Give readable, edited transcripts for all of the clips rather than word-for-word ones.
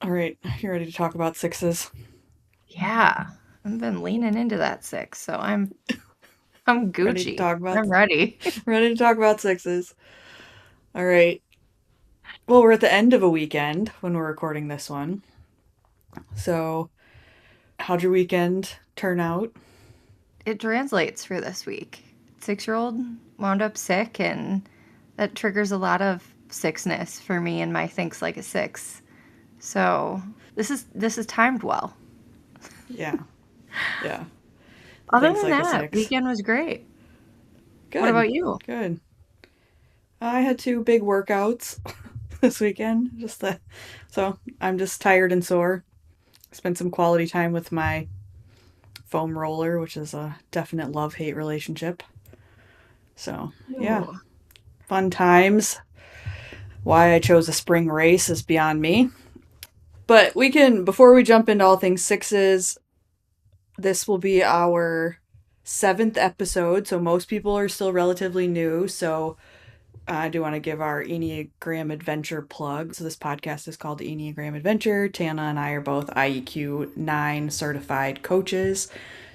All right, you ready to talk about sixes? Yeah, I've been leaning into that six, so I'm Ready to Gucci. talk about I'm ready. ready to talk about sixes. All right. Well, we're at the end of a weekend when we're recording this one. So, how'd your weekend turn out? It translates for this week. 6-year-old wound up sick, and that triggers a lot of sickness for me and my thinks like a six. So this is timed well. Yeah. Yeah. Other Thinks than like a that, six. weekend was great. What Good. about you? Good. I had two big workouts this weekend. So I'm just tired and sore. Spent some quality time with my foam roller, which is a definite love-hate relationship. So, yeah, Ooh. fun times. Why I chose a spring race is beyond me. But before we jump into all things sixes, this will be our seventh episode. So most people are still relatively new. So I do want to give our Enneagram Adventure plug. So this podcast is called the Enneagram Adventure. Tana and I are both IEQ 9 certified coaches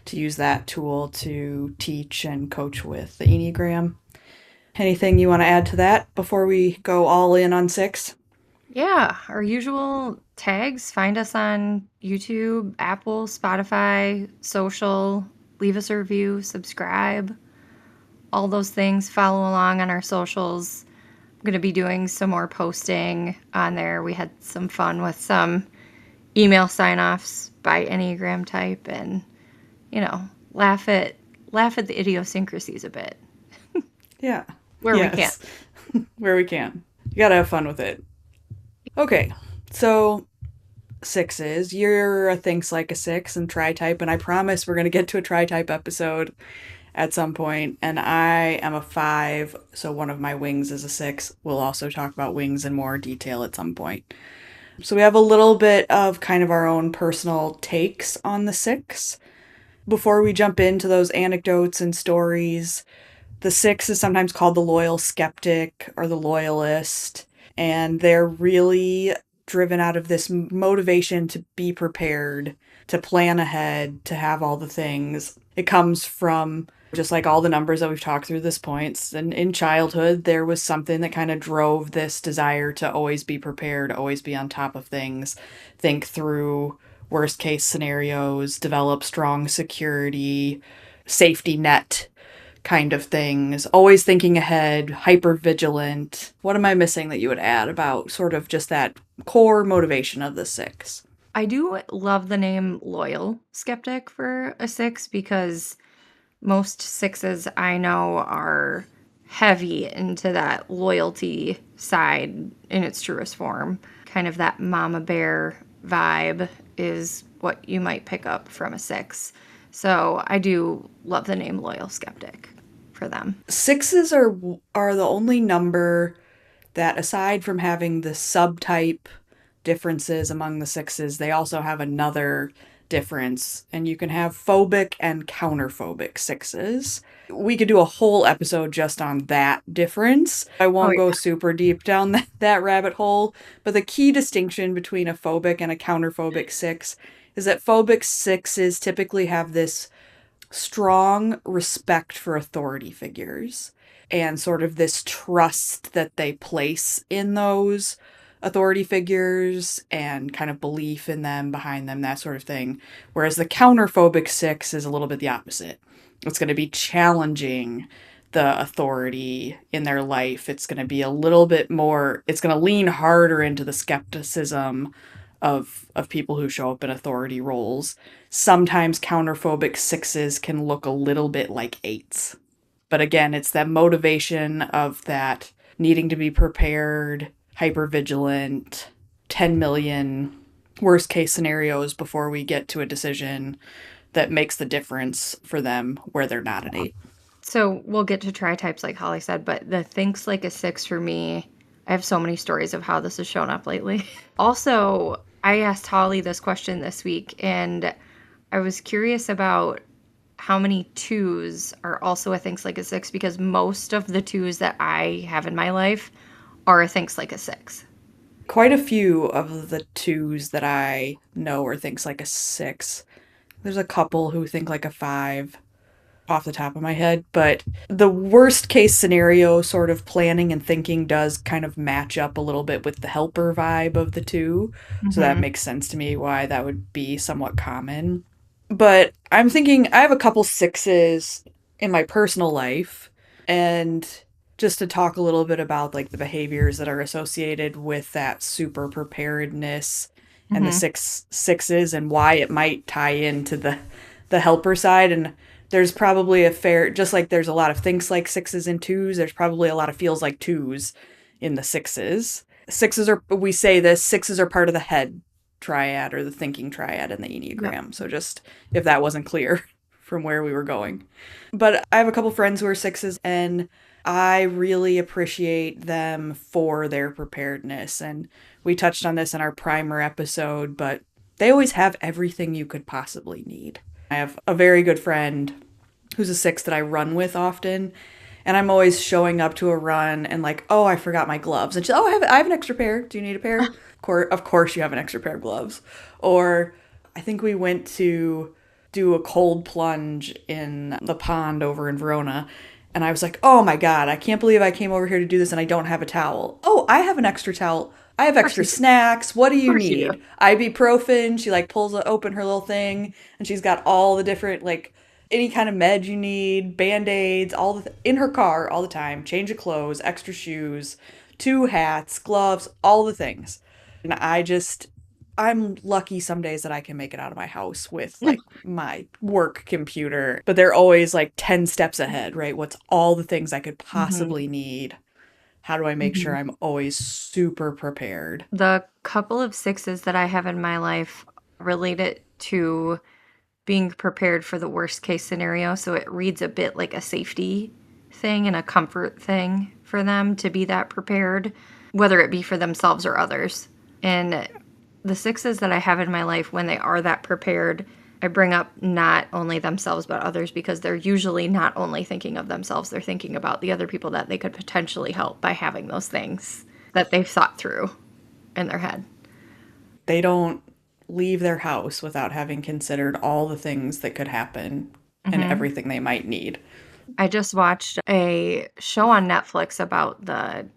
to use that tool to teach and coach with the Enneagram. Anything you want to add to that before we go all in on six? Yeah, our usual tags. Find us on YouTube, Apple, Spotify, social. Leave us a review, subscribe, all those things. Follow along on our socials. I'm going to be doing some more posting on there. We had some fun with some email sign-offs by Enneagram type and, you know, laugh at the idiosyncrasies a bit Yeah. where we can. Yes. Where we can. You gotta have fun with it. Okay. So sixes. You're a thinks like a six and tri type, and I promise we're gonna get to a tri type episode at some point. And I am a five, so one of my wings is a six. We'll also talk about wings in more detail at some point. So we have a little bit of kind of our own personal takes on the six. Before we jump into those anecdotes and stories, the six is sometimes called the loyal skeptic or the loyalist, and they're really driven out of this motivation to be prepared, to plan ahead, to have all the things. It comes from just like all the numbers that we've talked through this points. And in childhood, there was something that kind of drove this desire to always be prepared, always be on top of things, think through worst case scenarios, develop strong security, safety net kind of things, always thinking ahead, hyper vigilant. What am I missing that you would add about sort of just that core motivation of the six? I do love the name Loyal Skeptic for a six because most sixes I know are heavy into that loyalty side in its truest form. Kind of that mama bear vibe is what you might pick up from a six. So I do love the name Loyal Skeptic for them. Sixes are the only number that aside from having the subtype differences among the sixes, they also have another difference. And you can have phobic and counterphobic sixes. We could do a whole episode just on that difference. I Oh won't go yeah. super deep down that rabbit hole, but the key distinction between a phobic and a counterphobic six is that phobic sixes typically have this strong respect for authority figures and sort of this trust that they place in those authority figures and kind of belief in them, behind them, that sort of thing. Whereas the counterphobic six is a little bit the opposite. It's going to be challenging the authority in their life. It's going to be a little bit more, it's going to lean harder into the skepticism of people who show up in authority roles. Sometimes counterphobic sixes can look a little bit like eights. But again, it's that motivation of that needing to be prepared, hyper vigilant, 10 million worst case scenarios before we get to a decision that makes the difference for them where they're not an eight. So we'll get to try types like Holly said, but the thinks like a six for me, I have so many stories of how this has shown up lately. Also, I asked Holly this question this week, and I was curious about how many twos are also a thinks like a six because most of the twos that I have in my life are a thinks like a six. quite a few of the twos that I know are thinks like a six. There's a couple who think like a five off the top of my head, but the worst case scenario sort of planning and thinking does kind of match up a little bit with the helper vibe of the two. So that Mm-hmm. makes sense to me why that would be somewhat common. But I'm thinking I have a couple sixes in my personal life, and just to talk a little bit about like the behaviors that are associated with that super preparedness and the Mm-hmm. sixes and why it might tie into the helper side. And there's probably a fair, just like there's a lot of thinks like sixes and twos, there's probably a lot of feels like twos in the sixes. Sixes are, we say this, sixes are part of the head triad or the thinking triad in the Yep. Enneagram. So just if that wasn't clear from where we were going. But I have a couple friends who are sixes, and I really appreciate them for their preparedness. And we touched on this in our primer episode, but they always have everything you could possibly need. I have a very good friend who's a six that I run with often. And I'm always showing up to a run and like, oh, I forgot my gloves. And she's, oh, I have an extra pair. Do you need a pair? Of course you have an extra pair of gloves. Or I think we went to do a cold plunge in the pond over in Verona. And I was like, oh my God, I can't believe I came over here to do this and I don't have a towel. Oh, I have an extra towel. I have Of course extra you do. snacks. What do Of you course you do. need? Ibuprofen. She like pulls open her little thing and she's got all the different like any kind of med you need, band-aids, in her car all the time, change of clothes, extra shoes, two hats, gloves, all the things. And I'm lucky some days that I can make it out of my house with like my work computer, but they're always like 10 steps ahead, right? What's all the things I could Mm-hmm. possibly need? How do I make sure Mm-hmm. I'm always super prepared? The couple of sixes that I have in my life relate it to being prepared for the worst case scenario. So it reads a bit like a safety thing and a comfort thing for them to be that prepared, whether it be for themselves or others. And the sixes that I have in my life, when they are that prepared, I bring up not only themselves but others because they're usually not only thinking of themselves, they're thinking about the other people that they could potentially help by having those things that they've thought through in their head. They don't leave their house without having considered all the things that could happen and Hmm. everything they might need. I just watched a show on Netflix about the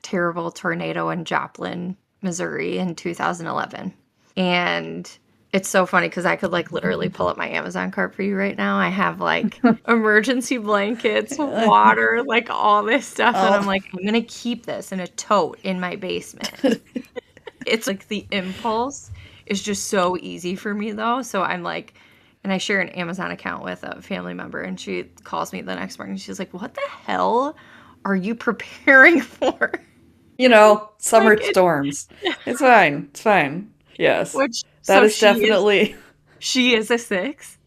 terrible tornado in Joplin, Missouri in 2011. And it's so funny because I could like literally pull up my Amazon cart for you right now. I have like emergency blankets, water, like all this stuff. And I'm Oh, like, I'm going to keep this in a tote in my basement. It's like the impulse is just so easy for me though. So I'm like, and I share an Amazon account with a family member, and she calls me the next morning. She's like, "What the hell are you preparing for?" summer Like storms. It's fine. It's fine. Yes. which That so is definitely, she is a six,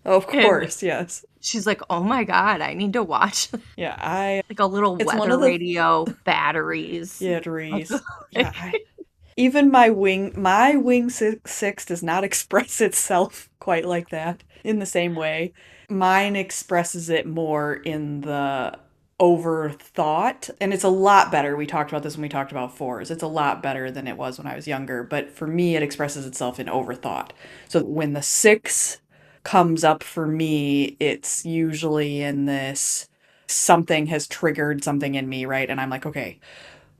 of and course, yes. she's like, "Oh my god, I need to watch Yeah, like a little it's one weather of the radio, batteries." yeah, Like, Reese. Yeah, even my wing six does not express itself quite like that in the same way. Mine expresses it more in the overthought, and it's a lot better. We talked about this when we talked about fours. It's a lot better than it was when I was younger, but for me it expresses itself in overthought. So when the six comes up for me, it's usually in this something has triggered something in me, right? And I'm like, okay,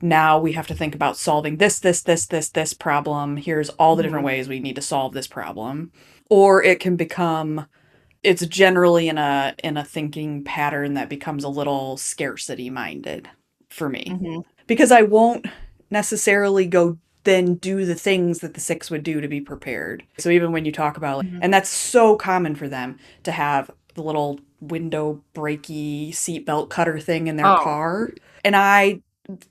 now we have to think about solving this problem. Here's all the different mhm, ways we need to solve this problem. Or it can become, it's generally in a thinking pattern that becomes a little scarcity minded for me. mhm, Because I won't necessarily go then do the things that the six would do to be prepared. So even when you talk about, mhm. and that's so common for them to have the little window breaky seatbelt cutter thing in their Oh, car. And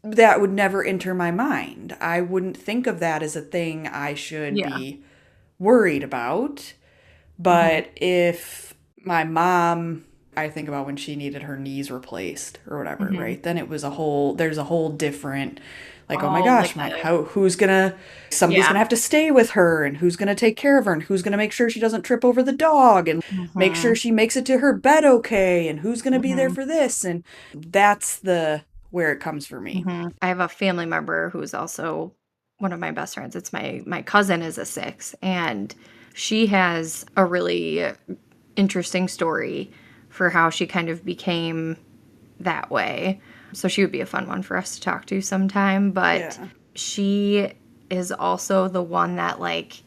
that would never enter my mind. I wouldn't think of that as a thing I should yeah. be worried about. Mhm, But if my mom, I think about when she needed her knees replaced or whatever, mhm. right? Then there's a whole different, like, oh my Oh, like gosh, the somebody's yeah. gonna have to stay with her and who's gonna take care of her and who's gonna make sure she doesn't trip over the dog and make sure Mhm, she makes it to her bed okay and who's gonna be there mhm. for this. And that's where it comes for me. Mhm. I have a family member who's also one of my best friends. It's my cousin is a 6, and she has a really interesting story for how she kind of became that way. So she would be a fun one for us to talk to sometime, but Yeah. she is also the one that like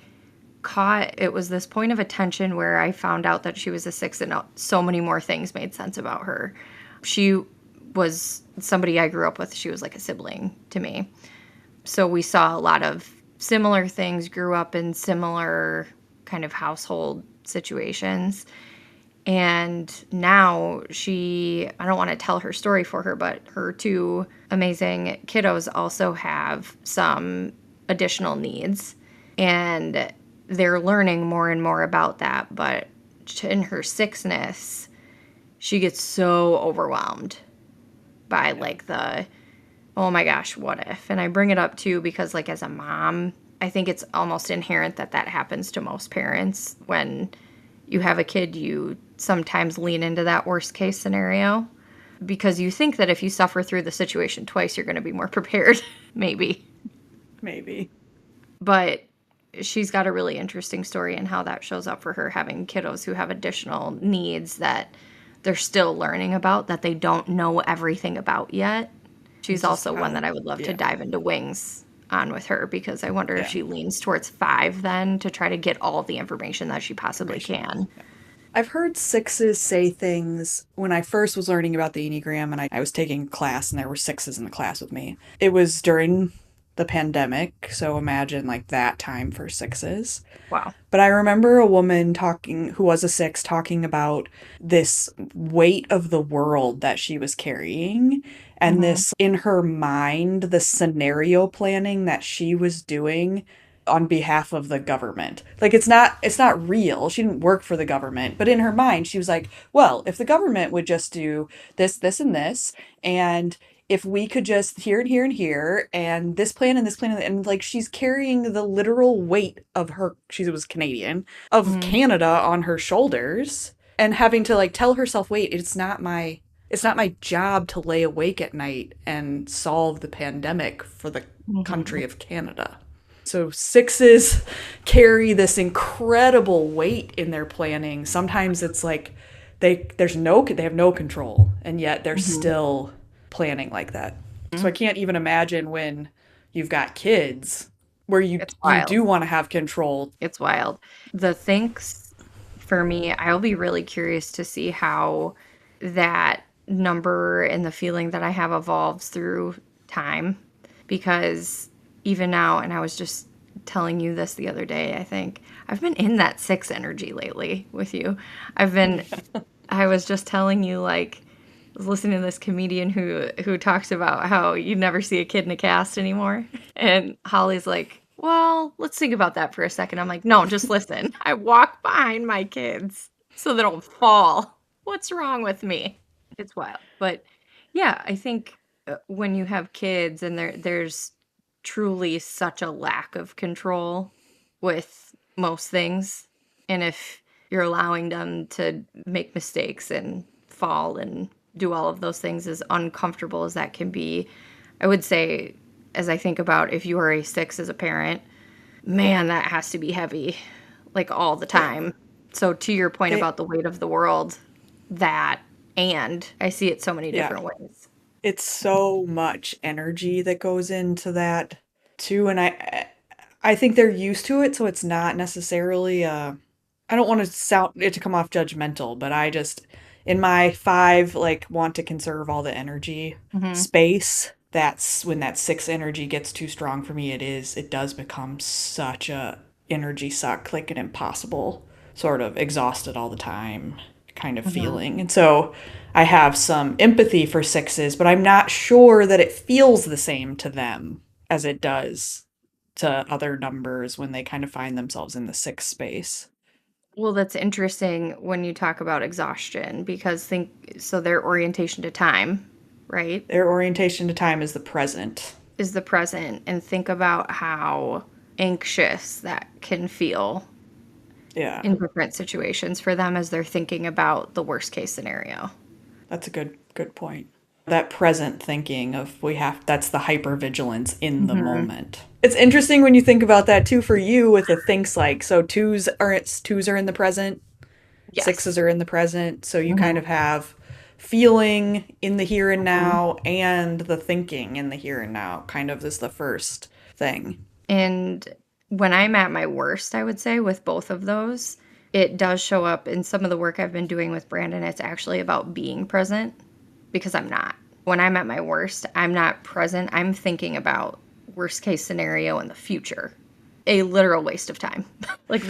caught it was this point of attention where I found out that she was a 6 and so many more things made sense about her. She was somebody I grew up with. She was like a sibling to me. So we saw a lot of similar things, grew up in similar kind of household situations. And now I don't want to tell her story for her, but her 2 amazing kiddos also have some additional needs. And they're learning more and more about that. But in her sickness, she gets so overwhelmed by Yeah. like oh my gosh, what if? And I bring it up too because, like, as a mom, I think it's almost inherent that that happens to most parents. When you have a kid, you sometimes lean into that worst case scenario because you think that if you suffer through the situation twice, you're going to be more prepared, maybe. Maybe. But she's got a really interesting story in how that shows up for her having kiddos who have additional needs that they're still learning about that they don't know everything about yet. She's It's just also one how, that I would love to yeah. dive into wings on with her because I wonder if Yeah. she leans towards 5 then to try to get all the information that she possibly Information. can. I've heard 6s say things when I first was learning about the Enneagram and I was taking class and there were 6s in the class with me. It was during the pandemic, so imagine like that time for 6s. Wow. But I remember a woman talking, who was a 6, talking about this weight of the world that she was carrying and Hmm. this in her mind, the scenario planning that she was doing on behalf of the government. Like it's not real. She didn't work for the government, but in her mind she was like, well, if the government would just do this, this and this, and if we could just here and here and here and this plan and this plan and like she's carrying the literal weight of her, she was Canadian, of Hmm. Canada on her shoulders and having to like tell herself, wait, it's not my job to lay awake at night and solve the pandemic for the Hmm. country of Canada. So 6s carry this incredible weight in their planning. Sometimes it's like they have no control and yet they're Hmm. still planning like that. So I can't even imagine when you've got kids where you It's you wild. do want to have control. It's wild. The thinks for me, I'll be really curious to see how that number and the feeling that I have evolves through time because even now, and I was just telling you this the other day, I think I've been in that 6 energy lately with you. I've been I was just telling you like I was listening to this comedian who talks about how you never see a kid in a cast anymore. And Holly's like, "Well, let's think about that for a second." I'm like, "No, just listen. I walk behind my kids so they don't fall. What's wrong with me?" It's wild. But yeah, I think when you have kids and there's truly such a lack of control with most things, and if you're allowing them to make mistakes and fall and do all of those things, as uncomfortable as that can be, I would say, as I think about if you are a 6 as a parent, man, that has to be heavy, like all the Yeah. time. So to your point They about the weight of the world, that, and I see it so many yeah. different ways. It's so much energy that goes into that too and I think they're used to it so it's not necessarily I don't want to sound it to come off judgmental, but I just in my 5 like want to conserve all the energy Hmm. space. That's when that 6 energy gets too strong for me. It does become such a energy suck, like an impossible sort of exhausted all the time kind of Hmm. feeling. And so I have some empathy for 6s, but I'm not sure that it feels the same to them as it does to other numbers when they kind of find themselves in the 6 space. Well, that's interesting when you talk about exhaustion because think so their orientation to time, right, Their orientation to time is the present. is the present, and think about how anxious that can feel Yeah, in different situations for them as they're thinking about the worst case scenario. that's a good point. That present thinking of we have that's the hypervigilance in the Hmm. moment. It's interesting when you think about that too for you with the thinks like. So twos are in the present, Yes. sixes are in the present. So you kind Hmm. of have feeling in the here and Hmm. now and the thinking in the here and now. Kind of is the first thing. And when I'm at my worst, I would say with both of those, it does show up in some of the work I've been doing with Brandon. It's actually about being present because I'm not. When I'm at my worst, I'm not present. I'm thinking about worst case scenario in the future. A literal waste of time. Like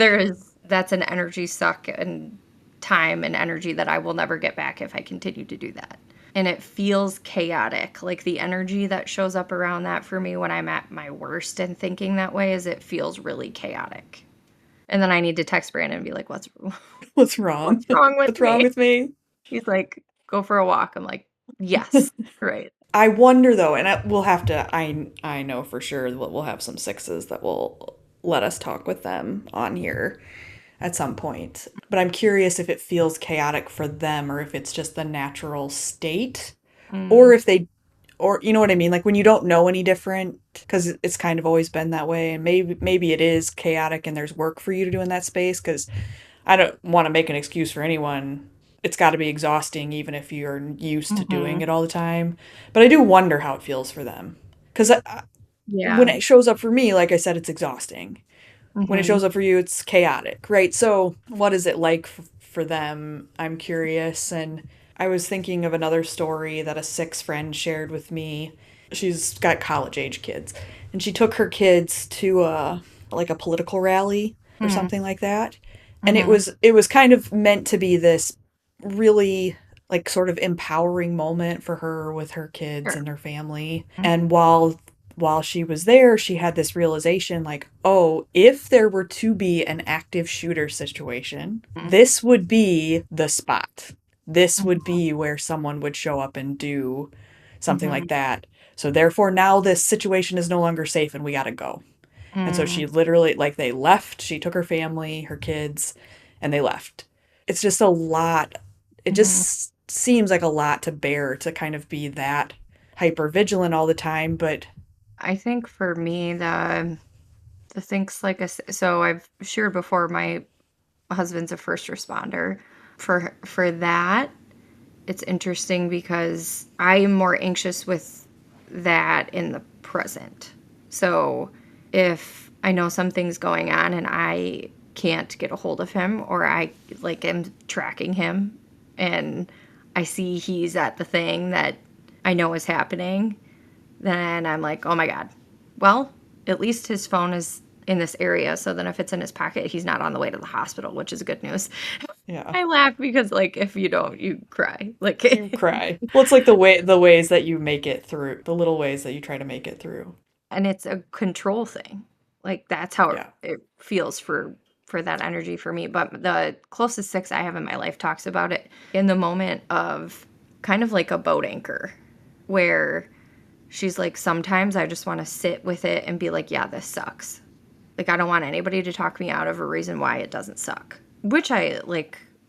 that's an energy suck and time and energy that I will never get back if I continue to do that. And it feels chaotic. Like the energy that shows up around that for me when I'm at my worst and thinking that way is it feels really chaotic. And then I need to text Brandon and be like, What's wrong? what's wrong with What's wrong me? with me? He's like, go for a walk. I'm like, yes, right. I wonder though, and we'll have to. I know for sure that we'll have some sixes that will let us talk with them on here at some point. But I'm curious if it feels chaotic for them or if it's just the natural state or Mm, if they or you know what I mean, like when you don't know any different because it's kind of always been that way and maybe it is chaotic and there's work for you to do in that space because I don't want to make an excuse for anyone. It's got to be exhausting even if you're used to doing hmm. it all the time. But I do wonder how it feels for them. Because when Yeah. it shows up for me, like I said, it's exhausting. When it Hmm. shows up for you, it's chaotic, right? So, what is it like for them? I'm curious. And I was thinking of another story that a six friend shared with me. She's got college age kids, and she took her kids to like a political rally or Hmm. something like that. And Hmm. it was kind of meant to be this really like sort of empowering moment for her with her kids Sure. and her family. And while she was there, she had this realization like, oh, if there were to be an active shooter situation, Hmm. this would be the spot. This would Hmm. be where someone would show up and do something Hmm. like that. So therefore now this situation is no longer safe and we got to go. And so Hmm. she literally like they left, she took her family, her kids, and they left. It's just a lot. It Hmm. just seems like a lot to bear to kind of be that hyper vigilant all the time, but I think for me, the things like so I've shared before, my husband's a first responder. For that, it's interesting because I am more anxious with that in the present. So if I know something's going on and I can't get a hold of him, or I like am tracking him and I see he's at the thing that I know is happening, then I'm like, oh my God. Well, at least his phone is in this area. So then if it's in his pocket, he's not on the way to the hospital, which is good news. yeah, I laugh because, like, if you don't, you cry. you Like, cry. Well, it's like the ways that you make it through, the little ways that you try to make it through. and it's a control thing. Like, that's how Yeah. it feels for that energy for me. But the closest six I have in my life talks about it in the moment of kind of like a boat anchor, where she's like, sometimes I just want to sit with it and be like, yeah, this sucks. Like, I don't want anybody to talk me out of a reason why it doesn't suck. Which I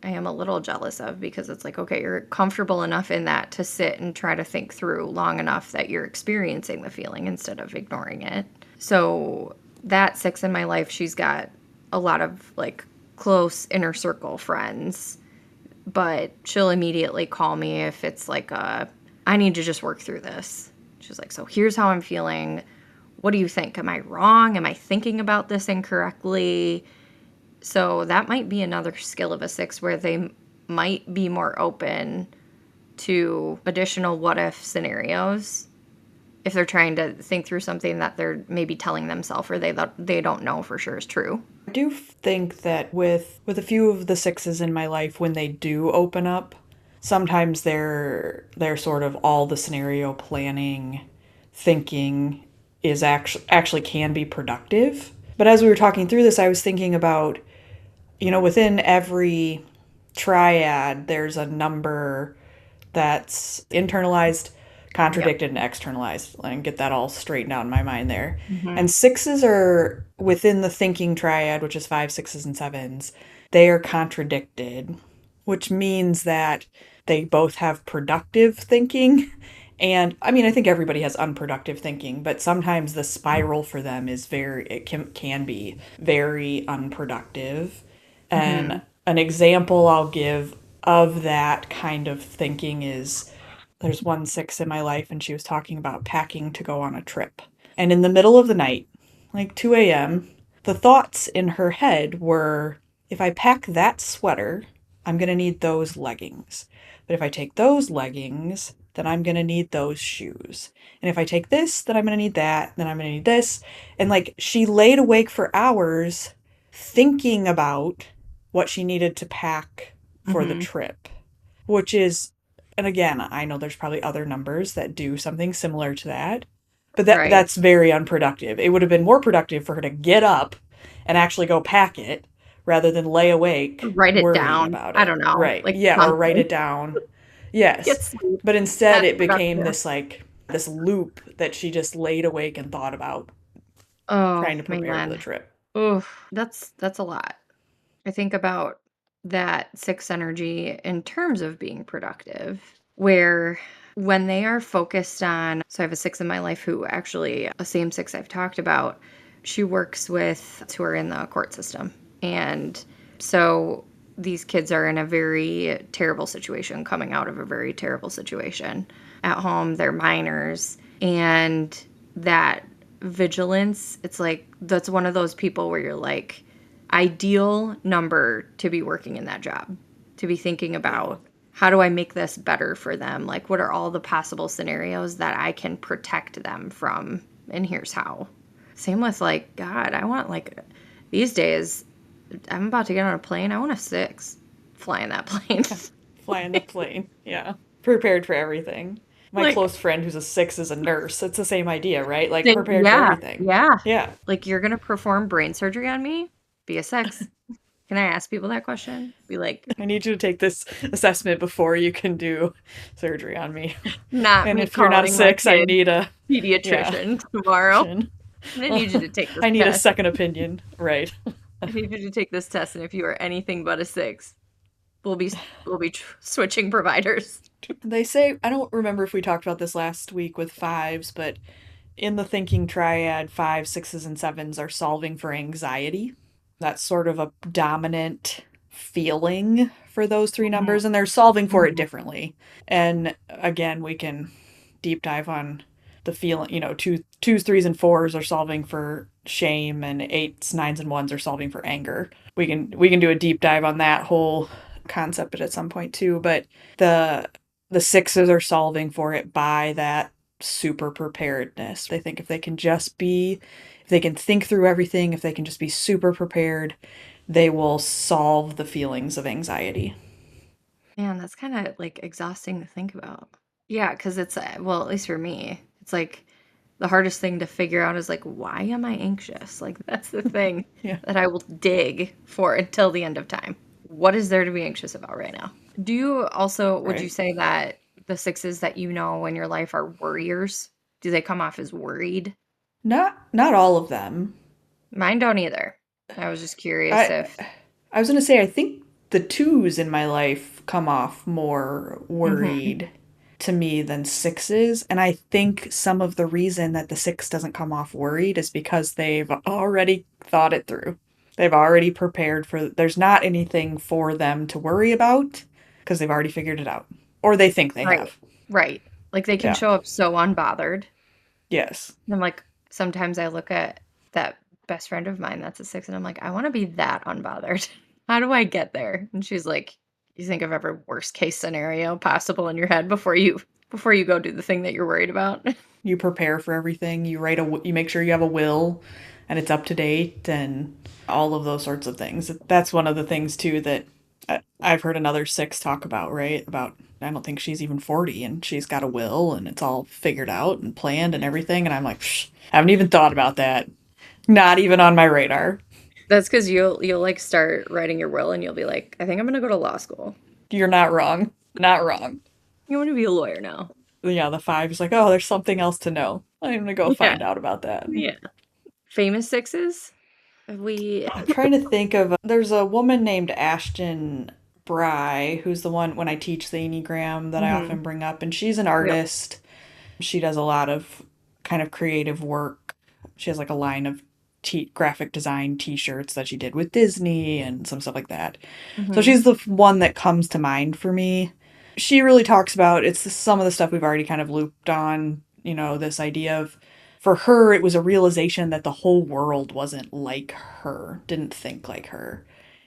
am a little jealous of because it's like, okay, you're comfortable enough in that to sit and try to think through long enough that you're experiencing the feeling instead of ignoring it. So, that six in my life, she's got a lot of like close inner circle friends, but she'll immediately call me if it's like I need to just work through this. She's like, so here's how I'm feeling. What do you think? Am I wrong? Am I thinking about this incorrectly? So that might be another skill of a six where they might be more open to additional what if scenarios if they're trying to think through something that they're maybe telling themselves or they don't know for sure is true. I do think that with a few of the sixes in my life when they do open up, sometimes they're sort of all the scenario planning thinking is actually can be productive. But as we were talking through this, I was thinking about, you know, within every triad, there's a number that's internalized, Yep. contradicted, and externalized. And get that all straightened out in my mind there. Hmm. And sixes are within the thinking triad, which is five, sixes, and sevens. They are contradicted, which means that they both have productive thinking And I mean, I think everybody has unproductive thinking, but sometimes the spiral for them is it can be very unproductive. And Hmm. an example I'll give of that kind of thinking is there's one six in my life, and she was talking about packing to go on a trip. And in the middle of the night, like 2 a.m., the thoughts in her head were, if I pack that sweater, I'm going to need those leggings. But if I take those leggings, then I'm going to need those shoes. And if I take this, then I'm going to need that, then I'm going to need this. And like she laid awake for hours thinking about what she needed to pack for the Hmm. trip, which is, and again, I know there's probably other numbers that do something similar to that, but Right. that's very unproductive. It would have been more productive for her to get up and actually go pack it rather than lay awake Write it worrying down. about I it. don't know. Right. Like Yeah, or write something. it down. Yes. Get sleep. But instead That's it became productive. this like this loop that she just laid awake and thought about Oh trying to prepare for the man. trip. Oh, that's a lot. I think about that six energy in terms of being productive, where when they are focused on, so I have a six in my life who actually, a same six I've talked about, she works with who are in the court system. And so these kids are in a very terrible situation, coming out of a very terrible situation. At home, they're minors. And that vigilance, it's like, that's one of those people where you're like, ideal number to be working in that job, to be thinking Yeah. about how do I make this better for them? Like, what are all the possible scenarios that I can protect them from? And here's how. Same with like, God, I want like these days, I'm about to get on a plane. I want a six flying that plane. Yeah. Flying the plane. Yeah. Prepared for everything. My Like, close friend who's a six is a nurse. It's the same idea, right? Like prepared for yeah, everything. yeah. Yeah. Like, you're going to perform brain surgery on me? Be a six. Can I ask people that question? Be like, I need you to take this assessment before you can do surgery on me. not And me if you're not a calling my six, I kid need a, yeah, pediatrician tomorrow. option. I'm gonna need you to take this I need a test. second opinion. Right. I need you to take this test, and if you are anything but a six, we'll be switching providers. They say, I don't remember if we talked about this last week with fives, but in the thinking triad, fives, sixes, and sevens are solving for anxiety. That's sort of a dominant feeling for those three Mhm. numbers, and they're solving for it Mhm. differently. And again, we can deep dive on the feeling, twos, threes, and fours are solving for shame, and eights, nines, and ones are solving for anger. We can do a deep dive on that whole concept at some point too. But the the sixes are solving for it by that super preparedness. They think if they can think through everything, if they can just be super prepared, they will solve the feelings of anxiety. Man, that's kind of like exhausting to think about. Yeah, because it's, well, at least for me, it's like the hardest thing to figure out is like, why am I anxious? Like, that's the thing Yeah, that I will dig for until the end of time. What is there to be anxious about right now? Do you also, would you right. say that the sixes that you know in your life are worriers? Do they come off as worried? Not all of them. Mine don't either. I was just curious I if. I was gonna say I think the twos in my life come off more Hmm. worried to me than sixes, and I think some of the reason that the six doesn't come off worried is because they've already thought it through. They've already prepared for. There's not anything for them to worry about because they've already figured it out, or they think they Right. have. Right. Like they can Yeah. show up so unbothered. Yes. And I'm like, sometimes I look at that best friend of mine that's a six, and I'm like, I want to be that unbothered. How do I get there? And she's like, you think of every worst case scenario possible in your head before you go do the thing that you're worried about. You prepare for everything. You make sure you have a will and it's up to date and all of those sorts of things. That's one of the things too that I've heard another six talk about, right? About, I don't think she's even 40 and she's got a will and it's all figured out and planned and everything. And I'm like, psh, haven't even thought about that. Not even on my radar. That's because you'll like start writing your will and you'll be like, I think I'm gonna go to law school. You're not wrong. Not wrong. You want to be a lawyer now. Yeah, the five is like, oh, there's something else to know. I'm gonna go Yeah. find out about that. Yeah. Famous sixes? We. I'm trying to think of, there's a woman named Ashton Bry, who's the one when I teach the Enneagram that I Mhm. often bring up, and she's an Yep. artist. She does a lot of kind of creative work. She has like a line of graphic design t-shirts that she did with Disney and some stuff like that. So Mm-hmm. she's the one that comes to mind for me. She really talks about some of the stuff we've already kind of looped on, this idea of for her it was a realization that the whole world wasn't like her, didn't think like her.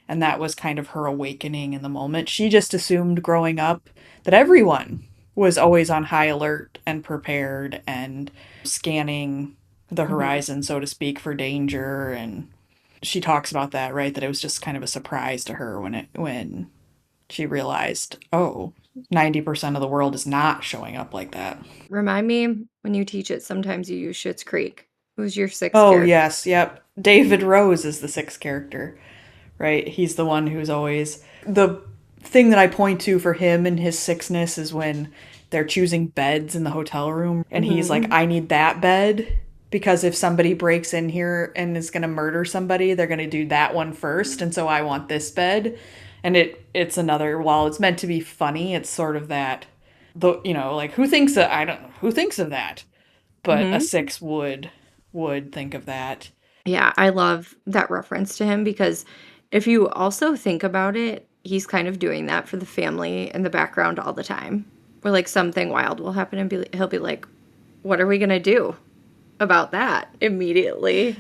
And that was kind of her awakening in the moment. She just assumed growing up that everyone was always on high alert and prepared and scanning the Mm-hmm. horizon, so to speak, for danger. And she talks about that, right? That it was just kind of a surprise to her when she realized, oh, 90% of the world is not showing up like that. Remind me when you teach it, sometimes you use Schitt's Creek. Who's your sixth Oh, character? yes, yep. David Rose is the sixth character, right? He's the one who's always the thing that I point to for him and his sickness is when they're choosing beds in the hotel room and he's like, Mm-hmm. I need that bed because if somebody breaks in here and is going to murder somebody, they're going to do that one first, and so I want this bed. And it's another, while it's meant to be funny, it's sort of that, like who thinks that, I don't know who thinks of that, but a Mm-hmm. six would think of that. Yeah, I love that reference to him because if you also think about it, he's kind of doing that for the family in the background all the time. Where like something wild will happen and he'll be like, "What are we gonna do about that?" Immediately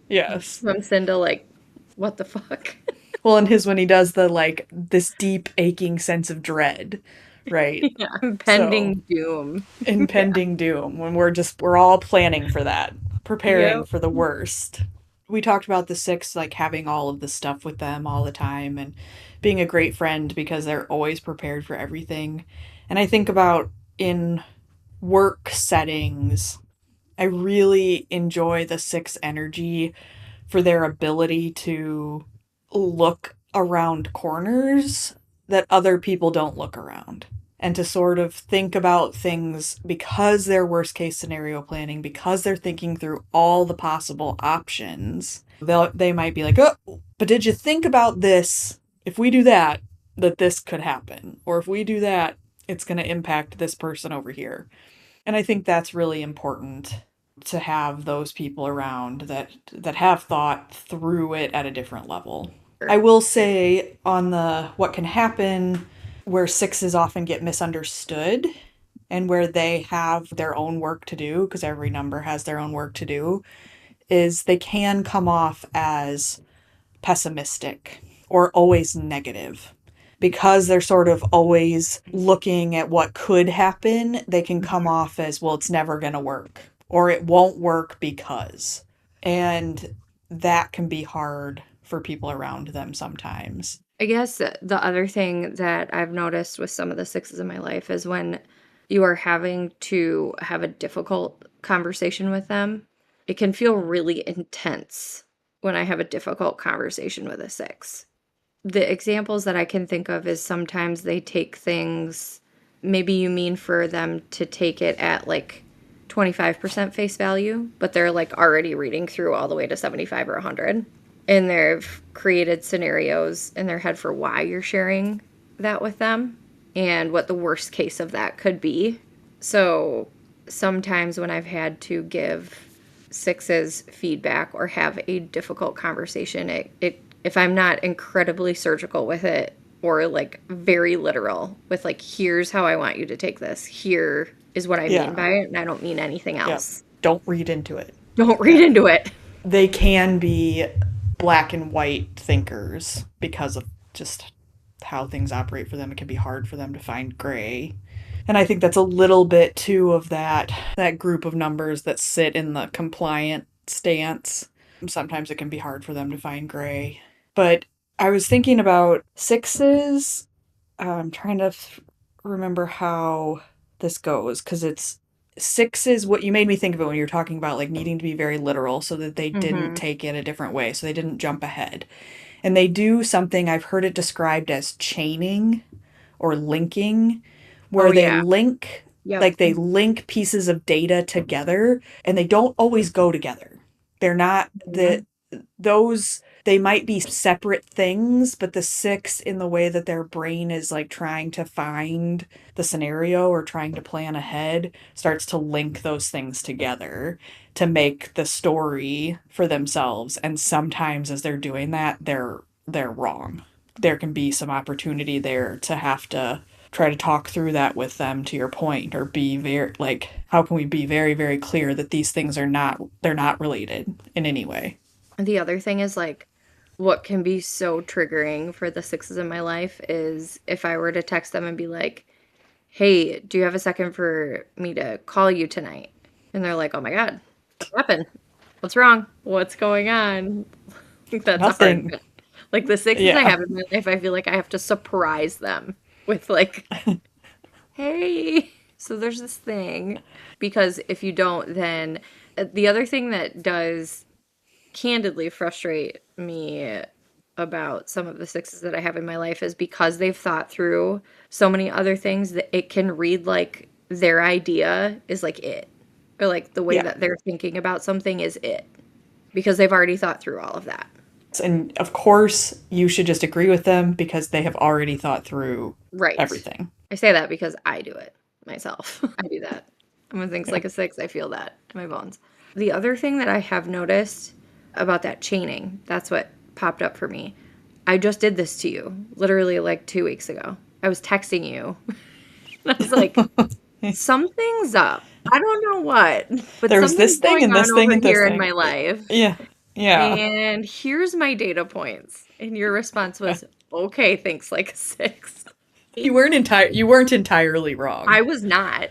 Yes. jumps into like, "What the fuck?" Well, and his when he does the like this deep aching sense of dread, right? Yeah, So impending doom. Yeah. impending doom when we're all planning for that, preparing Yep. for the worst. We talked about the six like having all of the stuff with them all the time and being a great friend because they're always prepared for everything. And I think about in work settings, I really enjoy the six energy for their ability to look around corners that other people don't look around and to sort of think about things because they're worst case scenario planning, because they're thinking through all the possible options. They might be like, oh, but did you think about this? If we do that, that this could happen. Or if we do that, it's going to impact this person over here. And I think that's really important to have those people around that have thought through it at a different level. I will say on the what can happen where sixes often get misunderstood and where they have their own work to do because every number has their own work to do is they can come off as pessimistic or always negative. Because they're sort of always looking at what could happen, they can come off as, well, it's never going to work or it won't work because. And that can be hard for people around them sometimes. I guess the other thing that I've noticed with some of the sixes in my life is when you are having to have a difficult conversation with them, it can feel really intense when I have a difficult conversation with a six. The examples that I can think of is sometimes they take things, maybe you mean for them to take it at like 25% face value, but they're like already reading through all the way to 75 or 100. And they've created scenarios in their head for why you're sharing that with them and what the worst case of that could be. So sometimes when I've had to give sixes feedback or have a difficult conversation, it if I'm not incredibly surgical with it or like very literal with like here's how I want you to take this. Here is what I mean Yeah. by it and I don't mean anything Yep. else. Don't read into it. Don't read Yeah. into it. They can be black and white thinkers because of just how things operate for them. It can be hard for them to find gray. And I think that's a little bit too of that group of numbers that sit in the compliant stance. Sometimes it can be hard for them to find gray. But I was thinking about sixes. I'm trying to remember how this goes because it's sixes. What you made me think of it when you were talking about like needing to be very literal so that they didn't Mm-hmm. take it a different way, so they didn't jump ahead. And they do something I've heard it described as chaining or linking, Oh where yeah. Yep. they link pieces of data together and they don't always go together. They're not Mhm. those they might be separate things, but the six, in the way that their brain is like trying to find the scenario or trying to plan ahead, starts to link those things together to make the story for themselves. And sometimes as they're doing that, they're wrong. There can be some opportunity there to have to try to talk through that with them, to your point, or be very like, how can we be very, very clear that these things are not, they're not related in any way. The other thing is like what can be so triggering for the sixes in my life is if I were to text them and be like, "Hey, do you have a second for me to call you tonight?" And they're like, "Oh my God, what happened? What's wrong? What's going on?" That's a hard Nothing. one. Like the sixes I Yeah. have in my life, I feel like I have to surprise them with like, "Hey." So there's this thing because if you don't, then the other thing that does candidly frustrate me about some of the sixes that I have in my life is because they've thought through so many other things that it can read like their idea is like it, or like the way Yeah. that they're thinking about something is it, because they've already thought through all of that. And of course, you should just agree with them because they have already thought through Right. everything. I say that because I do it myself. I do that. When things Yeah. like a six, I feel that in my bones. The other thing that I have noticed about that chaining, that's what popped up for me. I just did this to you literally like 2 weeks ago. I was texting you. And I was like, something's up. I don't know what, but There was this something's thing going and on this thing over and this here in thing. my life. Yeah. Yeah. And here's my data points. And your response was, okay, thanks, like a six. You weren't entirely wrong. I was not.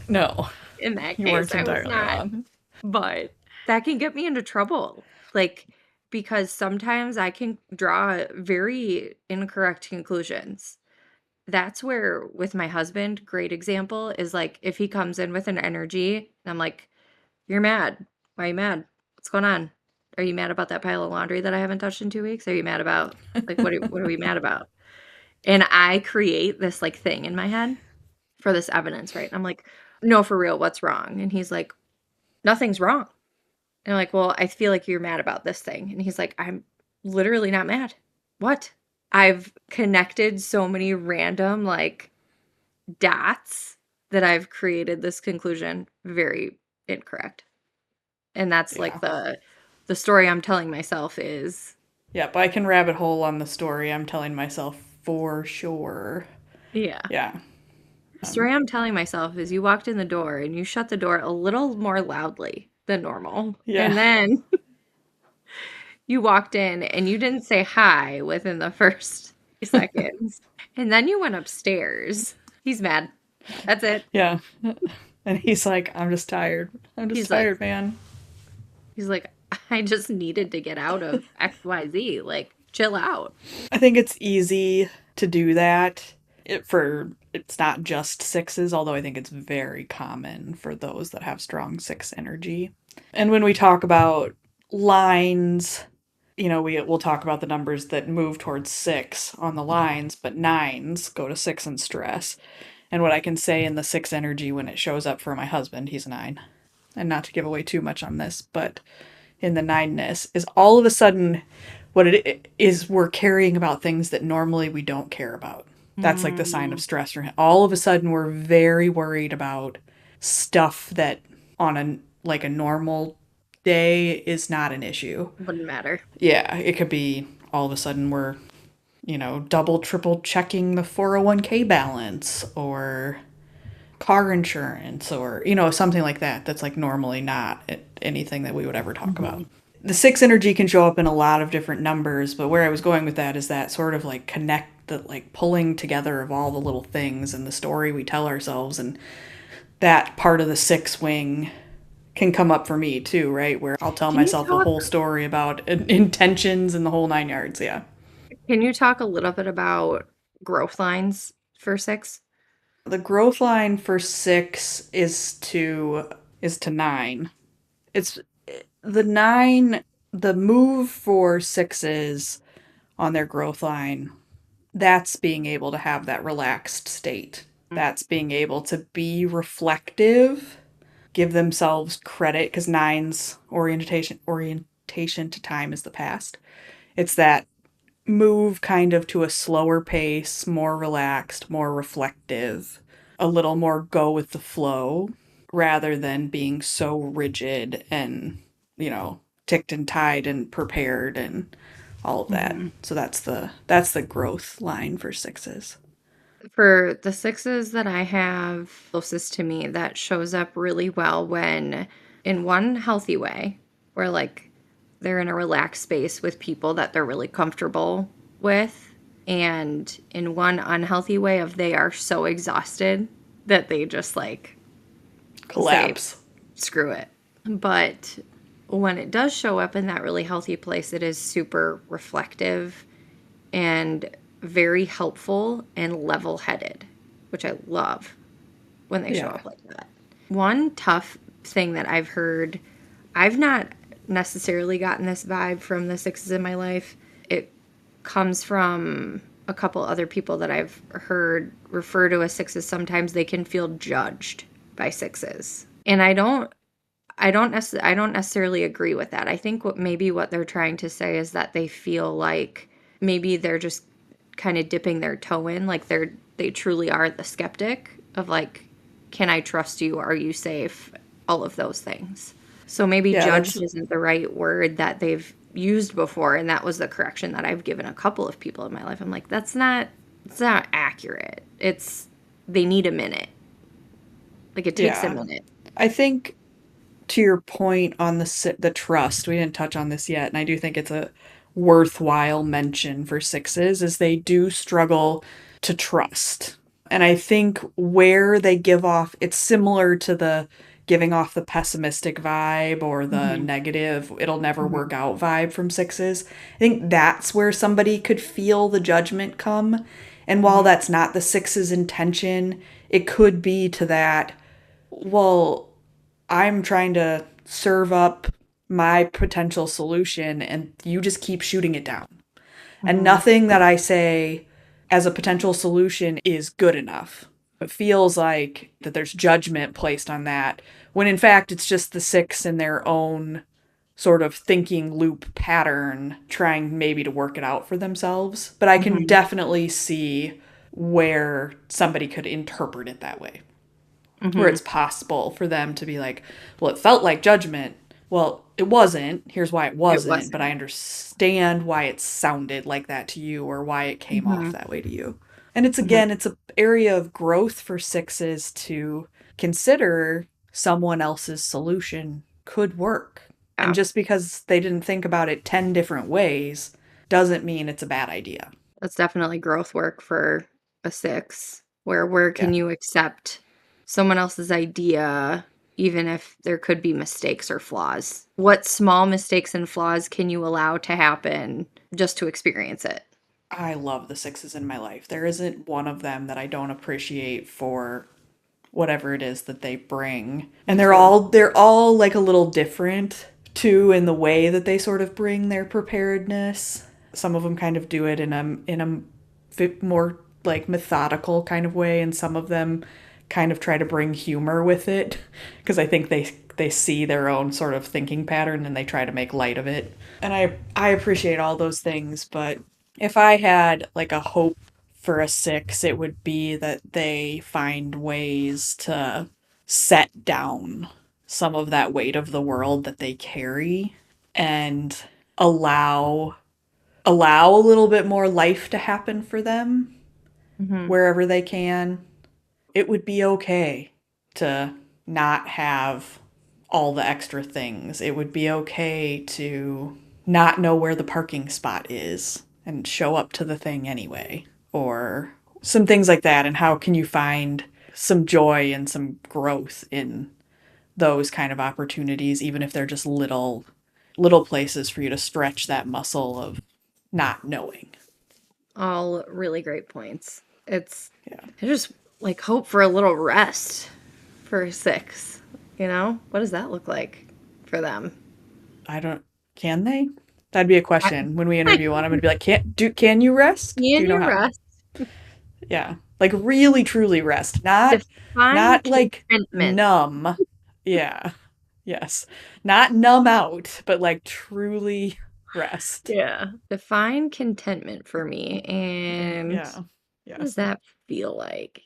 No. In that You case, weren't I was entirely not. wrong. But that can get me into trouble. Like, because sometimes I can draw very incorrect conclusions. That's where, with my husband, great example is like if he comes in with an energy, and I'm like, "You're mad. Why are you mad? What's going on? Are you mad about that pile of laundry that I haven't touched in 2 weeks? Are you mad about like what are we mad about?" And I create this like thing in my head for this evidence, right? And I'm like, "No, for real, what's wrong?" And he's like, "Nothing's wrong." And I'm like, "Well, I feel like you're mad about this thing." And he's like, "I'm literally not mad." What? I've connected so many random like dots that I've created this conclusion very incorrect. And that's like Yeah. the story I'm telling myself is, Yep. I can rabbit hole on the story I'm telling myself for sure. yeah. Yeah. The story I'm telling myself is you walked in the door and you shut the door a little more loudly than normal. Yeah. And then you walked in and you didn't say hi within the first seconds. And then you went upstairs. He's mad. That's it. Yeah. And he's like, I'm just tired. I'm just He's like, tired, man. he's like, I just needed to get out of XYZ. Like, chill out. I think it's easy to do that. It's not just sixes, although I think it's very common for those that have strong six energy. And when we talk about lines, we'll talk about the numbers that move towards six on the lines, but nines go to six in stress. And what I can say in the six energy when it shows up for my husband, he's a nine. And not to give away too much on this, but in the nineness is all of a sudden what it is, we're caring about things that normally we don't care about. That's like the sign of Mm, stress. All of a sudden we're very worried about stuff that on a normal day is not an issue. wouldn't matter. Yeah, it could be all of a sudden we're, double, triple checking the 401k balance or car insurance or, something like that. That's like normally not anything that we would ever talk about. Hmm. The six energy can show up in a lot of different numbers, but where I was going with that is that sort of like the like pulling together of all the little things and the story we tell ourselves, and that part of the six wing can come up for me too, right? Where I'll tell Can you myself a talk whole story about intentions and the whole nine yards. Yeah. can you talk a little bit about growth lines for six? The growth line for six is to nine. It's the nine, the move for sixes on their growth line, that's being able to have that relaxed state. That's being able to be reflective, give themselves credit, because nines orientation to time is the past. It's that move kind of to a slower pace, more relaxed, more reflective, a little more go with the flow rather than being so rigid and, ticked and tied and prepared and all of that. Hmm. So that's the growth line for sixes. For the sixes that I have closest to me, that shows up really well when, in one healthy way, where like they're in a relaxed space with people that they're really comfortable with, and in one unhealthy way of they are so exhausted that they just like say, Collapse. screw it. But when it does show up in that really healthy place, it is super reflective and very helpful and level headed, which I love when they show Yeah. up like that. One tough thing that I've heard, I've not necessarily gotten this vibe from the sixes in my life. It comes from a couple other people that I've heard refer to as sixes. Sometimes they can feel judged by sixes. And I don't necessarily agree with that. I think what they're trying to say is that they feel like maybe they're just kind of dipping their toe in, like they truly are the skeptic of like, can I trust you? Are you safe? All of those things. So maybe Yeah, judged that's isn't the right word that they've used before, and that was the correction that I've given a couple of people in my life. I'm like, it's not accurate. It's they need a minute. Like it takes a yeah. minute. I think to your point on the trust, we didn't touch on this yet, and I do think it's a worthwhile mention for sixes is they do struggle to trust. And I think where they give off, it's similar to the giving off the pessimistic vibe or the Hmm. negative, it'll never Hmm. work out vibe from sixes. I think that's where somebody could feel the judgment come. And while Hmm. that's not the six's intention, it could be to that, well, I'm trying to serve up my potential solution and you just keep shooting it down. And Hmm. nothing that I say as a potential solution is good enough. It feels like that there's judgment placed on that when in fact it's just the six in their own sort of thinking loop pattern trying maybe to work it out for themselves. But I can Hmm. definitely see where somebody could interpret it that way, where Hmm. it's possible for them to be like, well, it felt like judgment. Well, it wasn't. Here's why it It wasn't, but I wasn't. understand why it sounded like that to you or why it came off Hmm. that way to you. And it's Hmm. again, it's an area of growth for sixes to consider someone else's solution could work. And Yeah, just because they didn't think about it 10 different ways doesn't mean it's a bad idea. that's definitely growth work for a six. Where can Yeah. you accept someone else's idea, even if there could be mistakes or flaws? What small mistakes and flaws can you allow to happen just to experience it? I love the sixes in my life. There isn't one of them that I don't appreciate for whatever it is that they bring. Me And they're too. all they're all like a little different too in the way that they sort of bring their preparedness. Some of them kind of do it in a more like methodical kind of way and some of them kind of try to bring humor with it because I think they see their own sort of thinking pattern and they try to make light of it. And I appreciate all those things, but if I had like a hope for a six, it would be that they find ways to set down some of that weight of the world that they carry and allow allow a little bit more life to happen for them Hmm. wherever they can. It would be okay to not have all the extra things. It would be okay to not know where the parking spot is and show up to the thing anyway. Or some things like that. And how can you find some joy and some growth in those kind of opportunities, even if they're just little places for you to stretch that muscle of not knowing. All really great points. Yeah. I just like hope for a little rest for a six. You know, what does that look like for them? I don't can they? That'd be a I, question when we I interview one. I'm gonna be like, can you rest? Do can you know you how? rest? Yeah. Like really truly rest. Define Not like contentment. numb. Yeah. Yes. Not numb out, but like truly. rest. Yeah. Define contentment for me. And Yeah. what Yeah. does that feel like?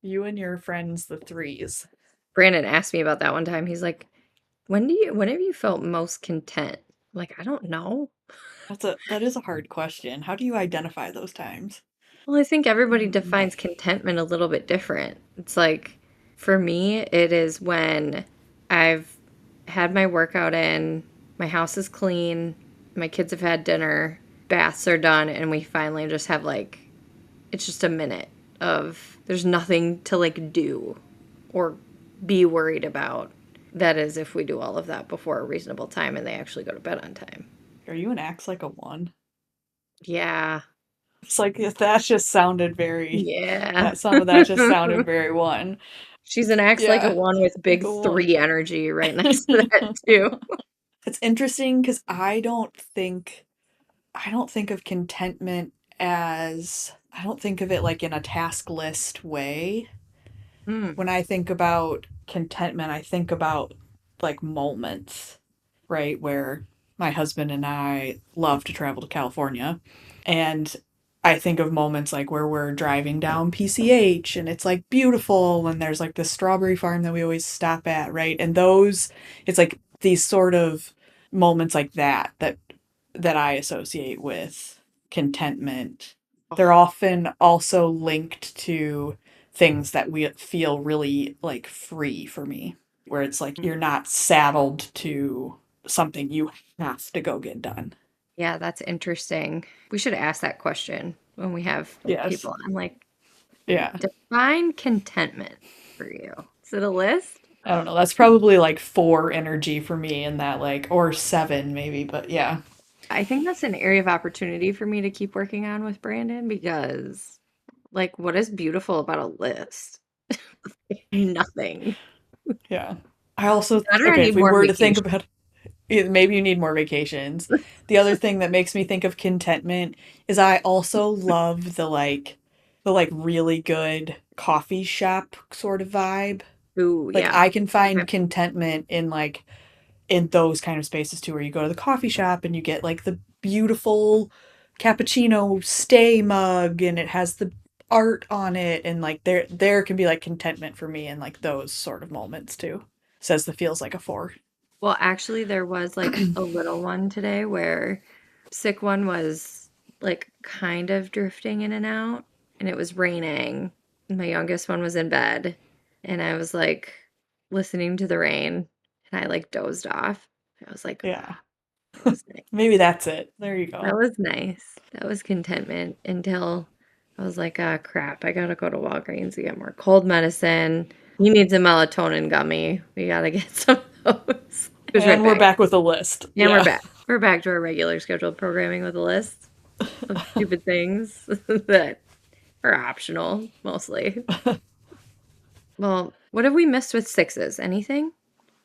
You and your friends, the threes. Brandon asked me about that one time. He's like, when have you felt most content? I'm like, I don't know. That is a hard question. How do you identify those times? Well, I think everybody Mm, defines contentment a little bit different. It's like, for me, it is when I've had my workout in, my house is clean, my kids have had dinner, baths are done, and we finally just have like, it's just a minute of there's nothing to like do or be worried about. That is if we do all of that before a reasonable time and they actually go to bed on time. are you an acts like a one? Yeah. It's like that just sounded very Yeah. that some of that just sounded very one. She's an acts like a Yeah, one with like big a one. three energy right next to that too. It's interesting because I don't think of contentment as I don't think of it like in a task list way. Mm. When I think about contentment, I think about like moments, right? Where my husband and I love to travel to California. And I think of moments like where we're driving down PCH and it's like beautiful and there's like this strawberry farm that we always stop at, right? And it's like these sort of moments like that I associate with contentment. They're Oh, often also linked to things that we feel really like free for me, where it's like you're not saddled to something you have to go get done. yeah, that's interesting. We should ask that question when we have Yes. people. I'm like, Yeah. define contentment for you. Is it a list? I don't know. That's probably like four energy for me in that, like, or seven maybe, but yeah. I think that's an area of opportunity for me to keep working on with Brandon because, like, what is beautiful about a list? Nothing. Yeah. I also, That or I okay, need if we more were to think vacation. about maybe you need more vacations. The other thing that makes me think of contentment is I also love the like really good coffee shop sort of vibe. Ooh, Like yeah. I can Okay. find contentment in those kind of spaces too, where you go to the coffee shop and you get like the beautiful cappuccino stay mug and it has the art on it and like there can be like contentment for me in like those sort of moments too. Says the feels like a four. Well, actually, there was like a little one today where sick one was like kind of drifting in and out, and it was raining. My youngest one was in bed, and I was like listening to the rain, and I like dozed off. I was like, Yeah. ah, that was nice. Maybe that's it. There you That go. was nice. That was contentment until I was like, ah, crap, I gotta go to Walgreens to get more cold medicine. He needs a melatonin gummy. We gotta get some of those. It was right And we're back. back with a list. And we're Yeah. back. We're back to our regular scheduled programming with a list of stupid things that are optional mostly. Well, what have we missed with sixes? Anything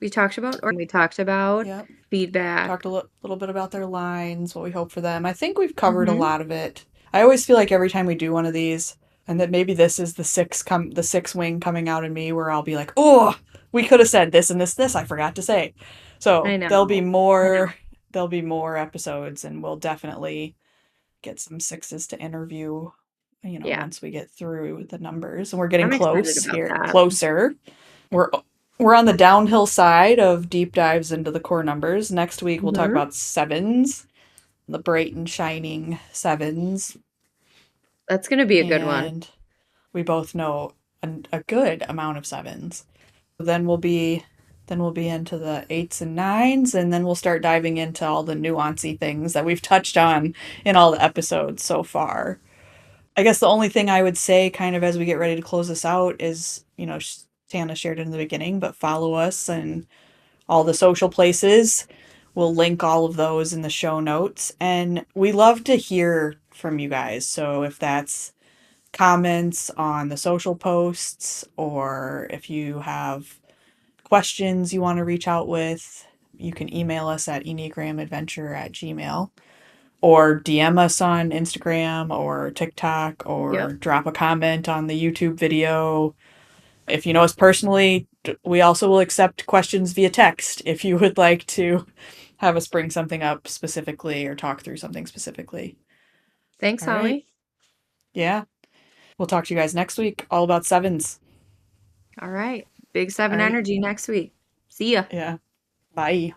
we talked about? Or we talked about Yep. feedback. Talked a little bit about their lines, what we hope for them. I think we've covered a Hmm. lot of it. I always feel like every time we do one of these, and that maybe this is the six wing coming out in me, where I'll be like, oh, we could have said this and this. I forgot to say. So I know. I know. there'll be more episodes, and we'll definitely get some sixes to interview. Yeah, Once we get through the numbers, and we're getting I'm excited about that. closer. We're we're on the downhill side of deep dives into the core numbers. Next week we'll talk Hmm. about sevens, the bright and shining sevens, That's going to be a good one. and we both know a good amount of sevens. Then we'll be into the eights and nines, and then we'll start diving into all the nuancy things that we've touched on in all the episodes so far. I guess the only thing I would say, kind of as we get ready to close this out, is Tana shared it in the beginning, but follow us and all the social places. We'll link all of those in the show notes. And we love to hear from you guys. So if that's comments on the social posts or if you have questions you want to reach out with, you can email us at enneagramadventure@gmail or DM us on Instagram or TikTok Yep. or drop a comment on the YouTube video. If you know us personally, we also will accept questions via text if you would like to have us bring something up specifically or talk through something specifically. Thanks, All right. Holly. Yeah. We'll talk to you guys next week, all about sevens. All right. Big All seven right. energy next week. See ya. Yeah. Bye.